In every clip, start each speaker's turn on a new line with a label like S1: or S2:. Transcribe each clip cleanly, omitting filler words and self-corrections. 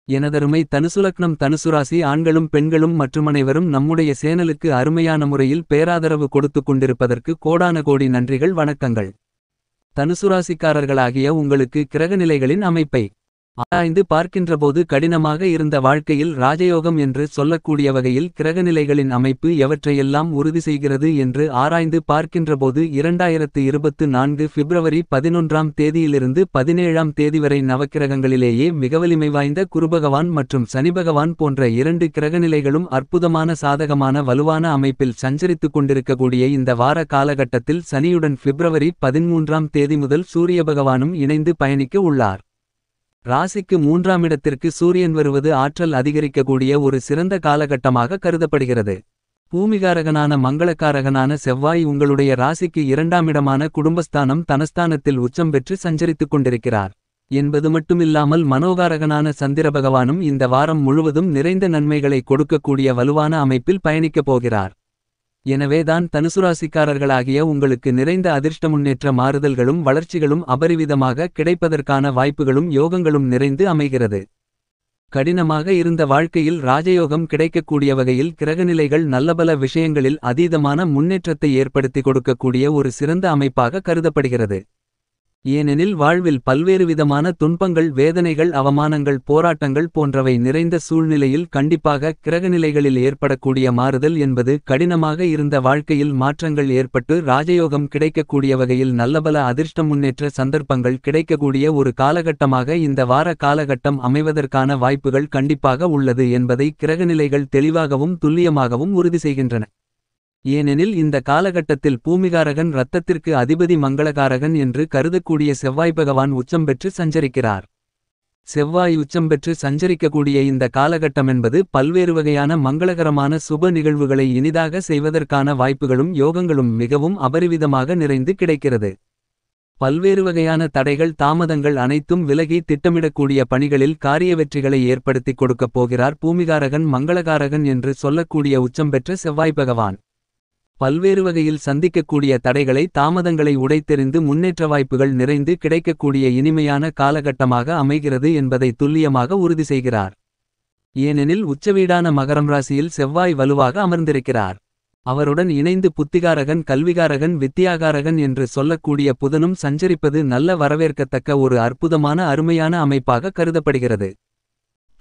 S1: எனதருமை தனுசுலக்னம் தனுசுராசி ஆண்களும் பெண்களும் மற்றுமனைவரும் நம்முடைய சேனலுக்கு அருமையான முறையில் பேராதரவு கொடுத்துக் கொண்டிருப்பதற்கு கோடான கோடி நன்றிகள் வணக்கங்கள். தனுசுராசிக்காரர்களாகிய உங்களுக்கு கிரகநிலைகளின் அமைப்பை ஆராய்ந்து பார்க்கின்றபோது கடினமாக இருந்த வாழ்க்கையில் ராஜயோகம் என்று சொல்லக்கூடிய வகையில் கிரகநிலைகளின் அமைப்பு எவற்றையெல்லாம் உறுதி செய்கிறது என்று ஆராய்ந்து பார்க்கின்றபோது 2024 பிப்ரவரி 11ஆம் தேதியிலிருந்து 17ஆம் தேதி வரை நவக்கிரகங்களிலேயே மிக வலிமை வாய்ந்த குருபகவான் மற்றும் சனிபகவான் போன்ற 2 கிரகநிலைகளும் அற்புதமான சாதகமான வலுவான அமைப்பில் சஞ்சரித்துக் கொண்டிருக்கக்கூடிய இந்த வார காலகட்டத்தில் சனியுடன் பிப்ரவரி 13ஆம் தேதி முதல் சூரிய பகவானும் இணைந்து பயணிக்க உள்ளார். ராசிக்கு 3ஆம் இடத்திற்கு சூரியன் வருவது ஆற்றல் அதிகரிக்கக்கூடிய ஒரு சிறந்த காலகட்டமாக கருதப்படுகிறது. பூமிகாரகனான மங்களக்காரகனான செவ்வாய் உங்களுடைய ராசிக்கு 2ஆம் இடமான குடும்பஸ்தானம் தனஸ்தானத்தில் உச்சம் பெற்று சஞ்சரித்துக் கொண்டிருக்கிறார் என்பது மட்டுமில்லாமல் மனோகாரகனான சந்திர பகவானும் இந்த வாரம் முழுவதும் நிறைந்த நன்மைகளை கொடுக்கக்கூடிய வலுவான அமைப்பில் பயணிக்கப் போகிறார். எனவேதான் தனுசுராசிக்காரர்களாகிய உங்களுக்கு நிறைந்த அதிர்ஷ்ட முன்னேற்ற மாறுதல்களும் வளர்ச்சிகளும் அபரிவிதமாக கிடைப்பதற்கான வாய்ப்புகளும் யோகங்களும் நிறைந்து அமைகிறது. கடினமாக இருந்த வாழ்க்கையில் ராஜயோகம் கிடைக்கக்கூடிய வகையில் கிரகநிலைகள் நல்லபல விஷயங்களில் அதீதமான முன்னேற்றத்தை ஏற்படுத்தி கொடுக்கக்கூடிய ஒரு சிறந்த அமைப்பாக கருதப்படுகிறது. ஏனெனில் வாழ்வில் பல்வேறு விதமான துன்பங்கள் வேதனைகள் அவமானங்கள் போராட்டங்கள் போன்றவை நிறைந்த சூழ்நிலையில் கண்டிப்பாக கிரகநிலைகளில் ஏற்படக்கூடிய மாறுதல் என்பது கடினமாக இருந்த வாழ்க்கையில் மாற்றங்கள் ஏற்பட்டு ராஜயோகம் கிடைக்கக்கூடிய வகையில் நல்லபல அதிர்ஷ்ட முன்னேற்ற சந்தர்ப்பங்கள் கிடைக்கக்கூடிய ஒரு காலகட்டமாக இந்த வார காலகட்டம் அமைவதற்கான வாய்ப்புகள் கண்டிப்பாக உள்ளது என்பதை கிரகநிலைகள் தெளிவாகவும் துல்லியமாகவும் உறுதி செய்கின்றன. ஏனெனில் இந்த காலகட்டத்தில் பூமிகாரகன் இரத்தத்திற்கு அதிபதி மங்களகாரகன் என்று கருதக்கூடிய செவ்வாய் பகவான் உச்சம் பெற்று சஞ்சரிக்கிறார். செவ்வாய் உச்சம் பெற்று சஞ்சரிக்கக்கூடிய இந்த காலகட்டமென்பது பல்வேறு வகையான மங்களகரமான சுப நிகழ்வுகளை இனிதாக செய்வதற்கான வாய்ப்புகளும் யோகங்களும் மிகவும் அபரிவிதமாக நிறைந்து கிடைக்கிறது. பல்வேறு வகையான தடைகள் தாமதங்கள் அனைத்தும் விலகி திட்டமிடக்கூடிய பணிகளில் காரிய வெற்றிகளை ஏற்படுத்திக் கொடுக்கப் போகிறார் பூமிகாரகன் மங்களகாரகன் என்று சொல்லக்கூடிய உச்சம் பெற்ற செவ்வாய் பகவான். பல்வேறு வகையில் சந்திக்கக்கூடிய தடைகளை தாமதங்களை உடைத்தெறிந்து முன்னேற்ற வாய்ப்புகள் நிறைந்து கிடைக்கக்கூடிய இனிமையான காலகட்டமாக அமைகிறது என்பதை துல்லியமாக உறுதி செய்கிறார். ஏனெனில் உச்சவீடான மகரம் ராசியில் செவ்வாய் வலுவாக அமர்ந்திருக்கிறார். அவருடன் இணைந்து புத்திகாரகன் கல்விகாரகன் வித்தியாகாரகன் என்று சொல்லக்கூடிய புதனும் சஞ்சரிப்பது நல்ல வரவேற்கத்தக்க ஒரு அற்புதமான அருமையான அமைப்பாக கருதப்படுகிறது.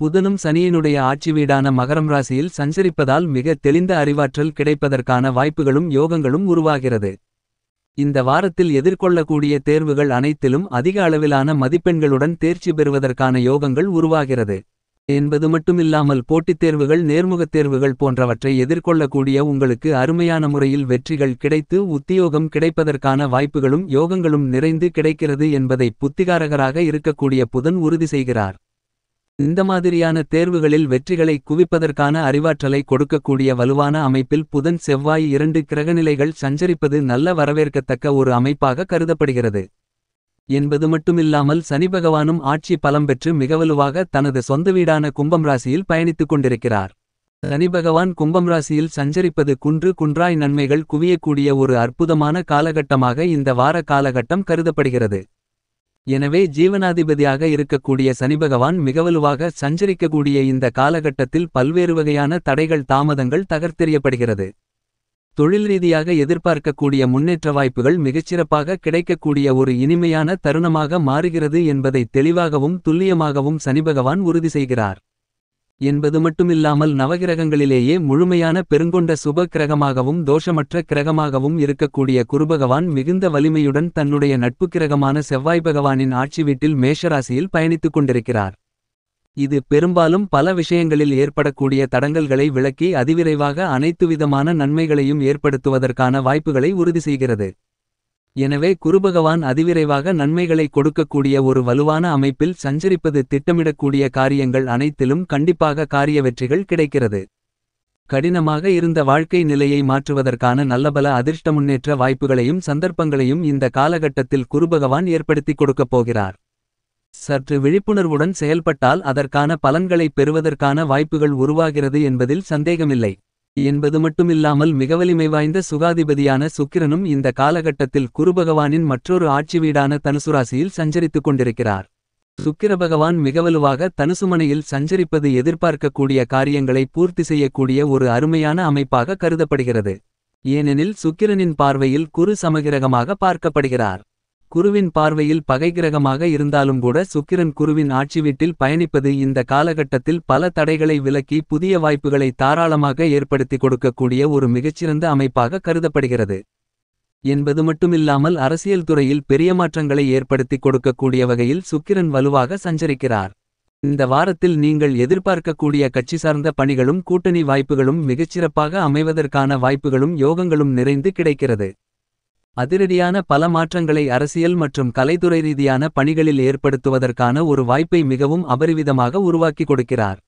S1: புதனும் சனியினுடைய ஆட்சி வீடான மகரம் ராசியில் சஞ்சரிப்பதால் மிக தெளிந்த அறிவாற்றல் கிடைப்பதற்கான வாய்ப்புகளும் யோகங்களும் உருவாகிறது. இந்த வாரத்தில் எதிர்கொள்ளக்கூடிய தேர்வுகள் அனைத்திலும் அதிக அளவிலான மதிப்பெண்களுடன் தேர்ச்சி பெறுவதற்கான யோகங்கள் உருவாகிறது என்பது மட்டுமில்லாமல் போட்டித் தேர்வுகள் நேர்முகத் தேர்வுகள் போன்றவற்றை எதிர்கொள்ளக்கூடிய உங்களுக்கு அருமையான முறையில் வெற்றிகள் கிடைத்து உத்தியோகம் கிடைப்பதற்கான வாய்ப்புகளும் யோகங்களும் நிறைந்து கிடைக்கிறது என்பதை புத்திகாரகராக இருக்கக்கூடிய புதன் உறுதி செய்கிறார். இந்த மாதிரியான தேர்வுகளில் வெற்றிகளை குவிப்பதற்கான அறிவாற்றலை கொடுக்கக்கூடிய வலுவான அமைப்பில் புதன் செவ்வாய் 2 கிரகநிலைகள் சஞ்சரிப்பது நல்ல வரவேற்கத்தக்க ஒரு அமைப்பாக கருதப்படுகிறது என்பது மட்டுமில்லாமல் சனி பகவானும் ஆட்சி பலம் பெற்று மிக வலுவாக தனது சொந்த வீடான கும்பம் ராசியில் பயணித்துக் கொண்டிருக்கிறார். சனி பகவான் கும்பம் ராசியில் சஞ்சரிப்பது குன்று குன்றாய் நன்மைகள் குவியக்கூடிய ஒரு அற்புதமான காலகட்டமாக இந்த வார காலகட்டம் கருதப்படுகிறது. எனவே ஜீவனாதிபதியாக இருக்கக்கூடிய சனிபகவான் மிகவலுவாக சஞ்சரிக்கக்கூடிய இந்த காலகட்டத்தில் பல்வேறு வகையான தடைகள் தாமதங்கள் தகர்த்தெறியப்படுகிறது. தொழில் ரீதியாக எதிர்பார்க்கக்கூடிய முன்னேற்ற வாய்ப்புகள் மிகச்சிறப்பாக கிடைக்கக்கூடிய ஒரு இனிமையான தருணமாக மாறுகிறது என்பதை தெளிவாகவும் துல்லியமாகவும் சனிபகவான் உறுதி செய்கிறார். என்பது மட்டுமில்லாமல் நவகிரகங்களிலேயே முழுமையான பெருங்கொண்ட சுப கிரகமாகவும் தோஷமற்ற கிரகமாகவும் இருக்கக்கூடிய குருபகவான் மிகுந்த வலிமையுடன் தன்னுடைய நட்பு கிரகமான செவ்வாய் பகவானின் ஆட்சி வீட்டில் மேஷராசியில் பயணித்துக் கொண்டிருக்கிறார். இது பெரும்பாலும் பல விஷயங்களில் ஏற்படக்கூடிய தடங்கல்களை விளக்கி அதிவிரைவாக அனைத்து விதமான நன்மைகளையும் ஏற்படுத்துவதற்கான வாய்ப்புகளை உறுதி செய்கிறது. எனவே குருபகவான் அதிவிரைவாக நன்மைகளை கொடுக்கக்கூடிய ஒரு வலுவான அமைப்பில் சஞ்சரிப்பது திட்டமிடக்கூடிய காரியங்கள் அனைத்திலும் கண்டிப்பாக காரிய வெற்றிகள் கிடைக்கிறது. கடினமாக இருந்த வாழ்க்கை நிலையை மாற்றுவதற்கான நல்லபல அதிர்ஷ்ட முன்னேற்ற வாய்ப்புகளையும் சந்தர்ப்பங்களையும் இந்த காலகட்டத்தில் குருபகவான் ஏற்படுத்திக் கொடுக்கப் போகிறார். சற்று விழிப்புணர்வுடன் செயல்பட்டால் அதற்கான பலன்களை பெறுவதற்கான வாய்ப்புகள் உருவாகிறது என்பதில் சந்தேகமில்லை என்பது மட்டுமில்லாமல் மிக வலிமை வாய்ந்த சுகாதிபதியான சுக்கிரனும் இந்த காலகட்டத்தில் குருபகவானின் மற்றொரு ஆட்சி வீடான தனுசுராசியில் சஞ்சரித்துக் கொண்டிருக்கிறார். சுக்கிரபகவான் மிகவலுவாக தனுசுமனையில் சஞ்சரிப்பது எதிர்பார்க்கக்கூடிய காரியங்களை பூர்த்தி செய்யக்கூடிய ஒரு அருமையான அமைப்பாக கருதப்படுகிறது. ஏனெனில் சுக்கிரனின் பார்வையில் குரு சமகிரகமாக பார்க்கப்படுகிறார். குருவின் பார்வையில் பகைகிரகமாக இருந்தாலும் கூட சுக்கிரன் குருவின் ஆட்சி வீட்டில் பயணிப்பது இந்த காலகட்டத்தில் பல தடைகளை விலக்கி புதிய வாய்ப்புகளை தாராளமாக ஏற்படுத்தி கொடுக்கக்கூடிய ஒரு மிகச்சிறந்த அமைப்பாக கருதப்படுகிறது. என்பது மட்டுமில்லாமல் அரசியல் துறையில் பெரிய மாற்றங்களை ஏற்படுத்தி கொடுக்கக்கூடிய வகையில் சுக்கிரன் வலுவாக சஞ்சரிக்கிறார். இந்த வாரத்தில் நீங்கள் எதிர்பார்க்கக்கூடிய கட்சி சார்ந்த பணிகளும் கூட்டணி வாய்ப்புகளும் மிகச்சிறப்பாக அமைவதற்கான வாய்ப்புகளும் யோகங்களும் நிறைந்து கிடைக்கிறது. அதிரடியான பல மாற்றங்களை அரசியல் மற்றும் கலைத்துறை ரீதியான பணிகளில் ஏற்படுத்துவதற்கான ஒரு வாய்ப்பை மிகவும் அபரிவிதமாக உருவாக்கி கொடுக்கிறார்.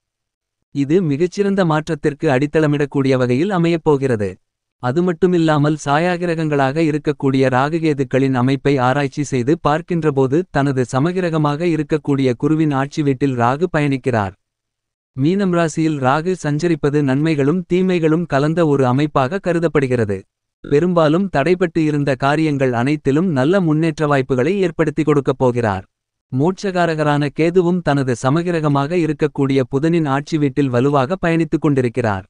S1: இது மிகச்சிறந்த மாற்றத்திற்கு அடித்தளமிடக்கூடிய வகையில் அமையப்போகிறது. அது மட்டுமில்லாமல் சாயாகிரகங்களாக இருக்கக்கூடிய ராகுகேதுக்களின் அமைப்பை ஆராய்ச்சி செய்து பார்க்கின்றபோது தனது சமகிரகமாக இருக்கக்கூடிய குருவின் ஆட்சி வீட்டில் ராகு பயணிக்கிறார். மீனம் ராசியில் ராகு சஞ்சரிப்பது நன்மைகளும் தீமைகளும் கலந்த ஒரு அமைப்பாக கருதப்படுகிறது. பெரும்பாலும் தடைபட்டு இருந்த காரியங்கள் அனைத்திலும் நல்ல முன்னேற்ற வாய்ப்புகளை ஏற்படுத்தி கொடுக்கப் போகிறார். மோட்சகாரகரான கேதுவும் தனது சமகிரகமாக இருக்கக்கூடிய புதனின் ஆட்சி வீட்டில் வலுவாக பயணித்துக் கொண்டிருக்கிறார்.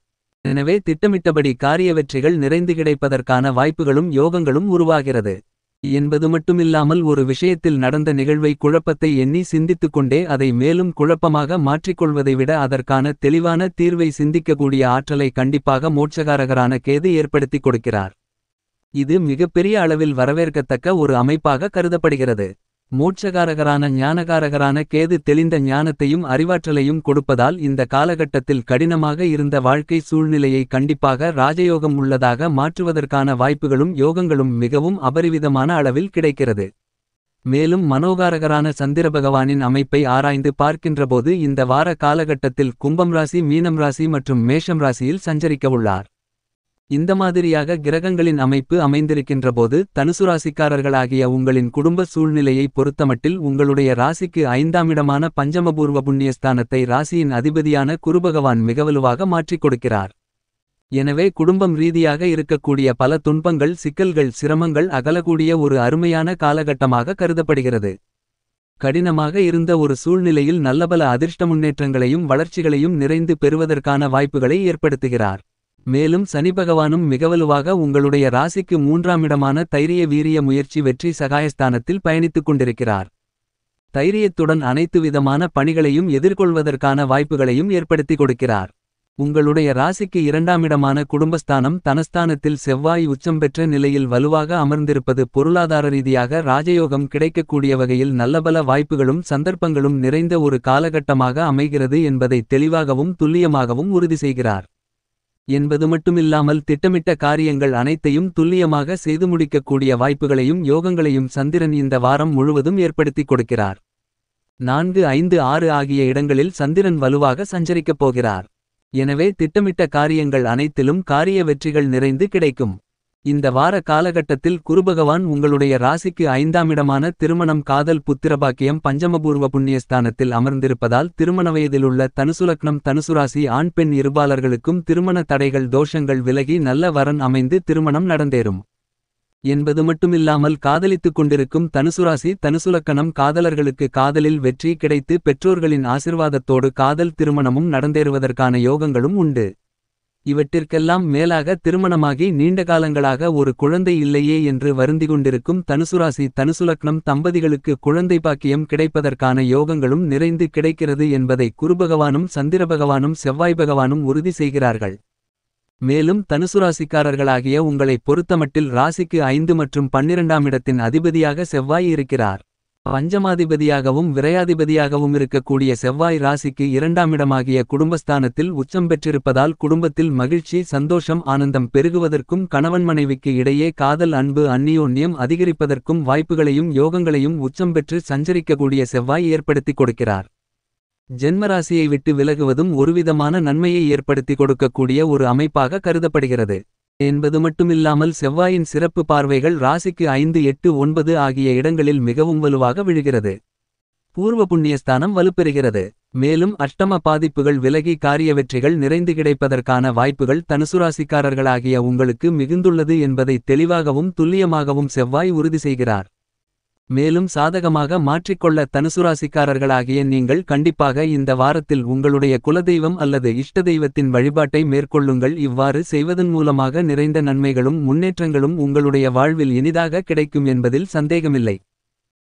S1: எனவே திட்டமிட்டபடி காரிய வெற்றிகள் நிறைந்து கிடைப்பதற்கான வாய்ப்புகளும் யோகங்களும் உருவாகிறது. என்பது மட்டுமில்லாமல் ஒரு விஷயத்தில் நடந்த நிகழ்வை குழப்பத்தை எண்ணி சிந்தித்துக் கொண்டே அதை மேலும் குழப்பமாக மாற்றிக்கொள்வதை விட அதற்கான தெளிவான தீர்வை சிந்திக்கக்கூடிய ஆற்றலை கண்டிப்பாக மோட்சகாரகரான கேது ஏற்படுத்தி கொடுக்கிறார். இது மிகப்பெரிய அளவில் வரவேற்கத்தக்க ஒரு அமைப்பாக கருதப்படுகிறது. மோட்சகாரகரான ஞானகாரகரான கேது தெளிந்த ஞானத்தையும் அறிவாற்றலையும் கொடுப்பதால் இந்த காலகட்டத்தில் கடினமாக இருந்த வாழ்க்கை சூழ்நிலையை கண்டிப்பாக ராஜயோகம் உள்ளதாக மாற்றுவதற்கான வாய்ப்புகளும் யோகங்களும் மிகவும் அபரிவிதமான அளவில் கிடைக்கிறது. மேலும் மனோகாரகரான சந்திரபகவானின் அமைப்பை ஆராய்ந்து பார்க்கின்றபோது இந்த வார காலகட்டத்தில் கும்பம் ராசி, மீனம் ராசி மற்றும் மேஷம் ராசியில் சஞ்சரிக்கவுள்ளார். இந்த மாதிரியாக கிரகங்களின் அமைப்பு அமைந்திருக்கின்றபோது தனுசு ராசிக்காரர்களாகிய உங்களின் குடும்ப சூழ்நிலையை பொறுத்தமட்டில் உங்களுடைய ராசிக்கு 5ஆம் இடமான பஞ்சமபூர்வ புண்ணியஸ்தானத்தை ராசியின் அதிபதியான குருபகவான் மிகவலுவாக மாற்றிக் கொடுக்கிறார். எனவே குடும்பம் ரீதியாக இருக்கக்கூடிய பல துன்பங்கள், சிக்கல்கள், சிரமங்கள் அகலக்கூடிய ஒரு அருமையான காலகட்டமாக கருதப்படுகிறது. கடினமாக இருந்த ஒரு சூழ்நிலையில் நல்லபல அதிர்ஷ்ட முன்னேற்றங்களையும் வளர்ச்சிகளையும் நிறைந்து பெறுவதற்கான வாய்ப்புகளை ஏற்படுத்துகிறார். மேலும் சனிபகவானும் மிகவலுவாக உங்களுடைய ராசிக்கு 3ஆம் இடமான தைரிய வீரிய முயற்சி வெற்றி சகாயஸ்தானத்தில் பயணித்துக் கொண்டிருக்கிறார். தைரியத்துடன் அனைத்து விதமான பணிகளையும் எதிர்கொள்வதற்கான வாய்ப்புகளையும் ஏற்படுத்தி கொடுக்கிறார். உங்களுடைய ராசிக்கு 2ஆம் இடமான குடும்பஸ்தானம் தனஸ்தானத்தில் செவ்வாய் உச்சம் பெற்ற நிலையில் வலுவாக அமர்ந்திருப்பது பொருளாதார ரீதியாக ராஜயோகம் கிடைக்கக்கூடிய வகையில் நல்லபல வாய்ப்புகளும் சந்தர்ப்பங்களும் நிறைந்த ஒரு காலகட்டமாக அமைகிறது என்பதை தெளிவாகவும் துல்லியமாகவும் உறுதி செய்கிறார். என்பது மட்டுமில்லாமல் திட்டமிட்ட காரியங்கள் அனைத்தையும் துல்லியமாக செய்து முடிக்கக்கூடிய வாய்ப்புகளையும் யோகங்களையும் சந்திரன் இந்த வாரம் முழுவதும் ஏற்படுத்தி கொடுக்கிறார். 4, 5, 6 ஆகிய இடங்களில் சந்திரன் வலுவாக சஞ்சரிக்கப் போகிறார். எனவே திட்டமிட்ட காரியங்கள் அனைத்திலும் காரிய வெற்றிகள் நிறைந்து கிடைக்கும். இந்த வார காலகட்டத்தில் குருபகவான் உங்களுடைய ராசிக்கு 5ஆம் இடமான திருமணம், காதல், புத்திரபாக்கியம், பஞ்சமபூர்வ புண்ணியஸ்தானத்தில் அமர்ந்திருப்பதால் திருமண வயதிலுள்ள தனுசுலக்னம், தனுசுராசி ஆண் பெண் இருபாலர்களுக்கும் திருமண தடைகள், தோஷங்கள் விலகி நல்ல வரன் அமைந்து திருமணம் நடந்தேறும். என்பது மட்டுமில்லாமல் காதலித்துக் கொண்டிருக்கும் தனுசுராசி, தனுசுலக்கணம் காதலர்களுக்கு காதலில் வெற்றி கிடைத்து பெற்றோர்களின் ஆசிர்வாதத்தோடு காதல் திருமணமும் நடந்தேறுவதற்கான யோகங்களும் உண்டு. இவற்றிற்கெல்லாம் மேலாக திருமணமாகி நீண்ட காலங்களாக ஒரு குழந்தை இல்லையே என்று வருந்திக்கொண்டிருக்கும் தனுசுராசி, தனுசுலக்னம் தம்பதிகளுக்கு குழந்தை பாக்கியம் கிடைப்பதற்கான யோகங்களும் நிறைந்து கிடைக்கிறது என்பதை குருபகவானும் சந்திரபகவானும் செவ்வாய் பகவானும் உறுதி செய்கிறார்கள். மேலும் தனுசுராசிக்காரர்களாகிய உங்களை பொறுத்தமட்டில் ராசிக்கு 5 மற்றும் 12ஆம் இடத்தின் அதிபதியாக செவ்வாய் இருக்கிறார். பஞ்சமாதிபதியாகவும் விரையாதிபதியாகவும் இருக்கக்கூடிய செவ்வாய் ராசிக்கு 2ஆம் இடமாகிய குடும்பஸ்தானத்தில் உச்சம் பெற்றிருப்பதால் குடும்பத்தில் மகிழ்ச்சி, சந்தோஷம், ஆனந்தம் பெருகுவதற்கும் கணவன் மனைவிக்கு இடையே காதல், அன்பு, அந்நியோன்யம் அதிகரிப்பதற்கும் வாய்ப்புகளையும் யோகங்களையும் உச்சம் பெற்று சஞ்சரிக்கக்கூடிய செவ்வாய் ஏற்படுத்தி கொடுக்கிறார். ஜென்மராசியை விட்டு விலகுவதும் ஒருவிதமான நன்மையை ஏற்படுத்தி கொடுக்கக்கூடிய ஒரு அமைப்பாக கருதப்படுகிறது. என்பது மட்டுமில்லாமல் செவ்வாயின் சிறப்பு பார்வைகள் ராசிக்கு 5, 8, 9 ஆகிய இடங்களில் மிகவும் வலுவாக விழுகிறது. பூர்வ புண்ணியஸ்தானம் வலுப்பெறுகிறது. மேலும் அஷ்டம பாதிப்புகள் விலகி காரிய வெற்றிகள் நிறைந்து கிடைப்பதற்கான வாய்ப்புகள் தனுசுராசிக்காரர்களாகிய உங்களுக்கு மிகுந்துள்ளது என்பதை தெளிவாகவும் துல்லியமாகவும் செவ்வாய் உறுதி செய்கிறார். மேலும் சாதகமாக மாற்றிக்கொள்ள தனுசுராசிக்காரர்களாகிய நீங்கள் கண்டிப்பாக இந்த வாரத்தில் உங்களுடைய குலதெய்வம் அல்லது இஷ்டதெய்வத்தின் வழிபாட்டை மேற்கொள்ளுங்கள். இவ்வாறு செய்வதன் மூலமாக நிறைந்த நன்மைகளும் முன்னேற்றங்களும் உங்களுடைய வாழ்வில் இனிதாக கிடைக்கும் என்பதில் சந்தேகமில்லை.